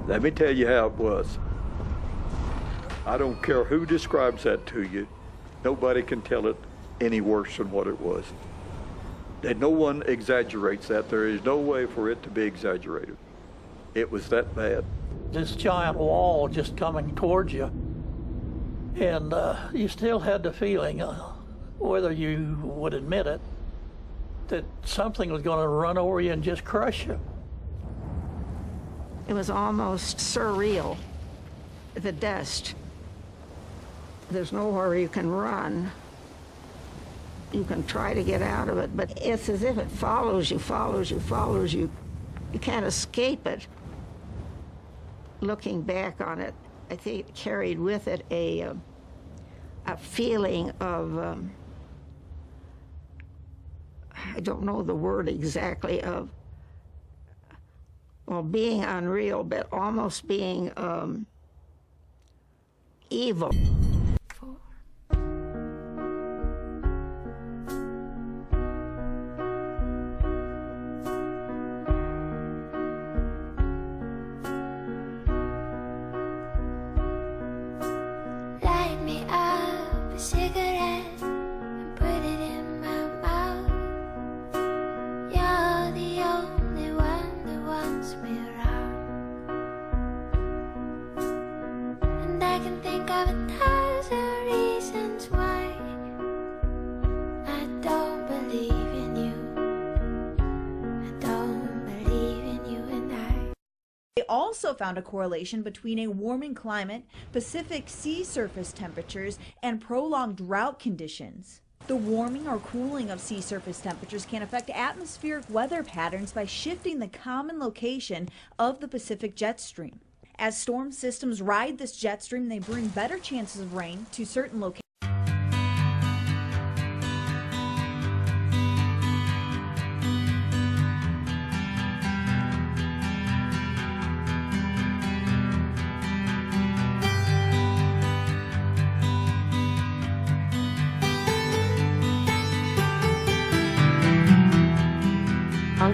Let me tell you how it was. I don't care who describes that to you. Nobody can tell it any worse than what it was. And no one exaggerates that. There is no way for it to be exaggerated. It was that bad. This giant wall just coming towards you. And you still had the feeling, whether you would admit it, that something was going to run over you and just crush you. It was almost surreal, the dust. There's nowhere you can run. You can try to get out of it, but it's as if it follows you, follows you, follows you. You can't escape it. Looking back on it, I think it carried with it a feeling of, I don't know the word exactly, of, well, being unreal, but almost being evil. Light me up a cigarette and put it in my mouth. You're the only one that wants me around, and I can think of 1,000 reasons why I don't believe in you. I don't believe in you and I. They also found a correlation between a warming climate, Pacific sea surface temperatures, and prolonged drought conditions. The warming or cooling of sea surface temperatures can affect atmospheric weather patterns by shifting the common location of the Pacific jet stream. As storm systems ride this jet stream, they bring better chances of rain to certain locations.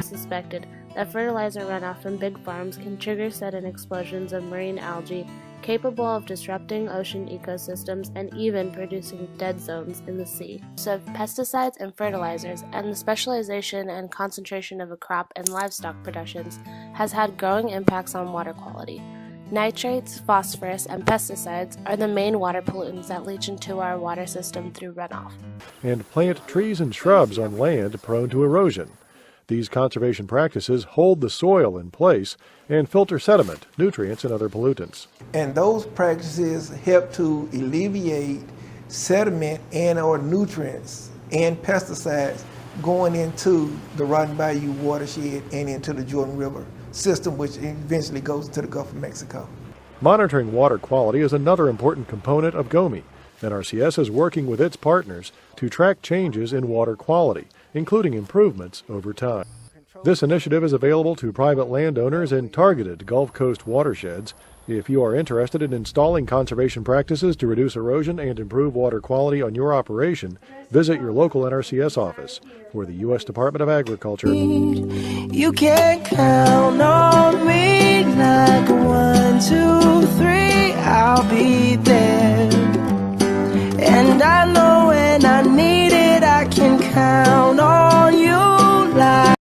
Suspected that fertilizer runoff from big farms can trigger sudden explosions of marine algae capable of disrupting ocean ecosystems and even producing dead zones in the sea. So pesticides and fertilizers and the specialization and concentration of a crop and livestock productions has had growing impacts on water quality. Nitrates, phosphorus, and pesticides are the main water pollutants that leach into our water system through runoff. And plant trees and shrubs on land prone to erosion. These conservation practices hold the soil in place and filter sediment, nutrients, and other pollutants. And those practices help to alleviate sediment and or nutrients and pesticides going into the Rotten Bayou watershed and into the Jordan River system, which eventually goes into the Gulf of Mexico. Monitoring water quality is another important component of GOMI. NRCS is working with its partners to track changes in water quality, including improvements over time. This initiative is available to private landowners in targeted Gulf Coast watersheds. If you are interested in installing conservation practices to reduce erosion and improve water quality on your operation, visit your local NRCS office or the U.S. Department of Agriculture. You can count on me like 1, 2, 3, I'll be there. And I know when I need it, I can count on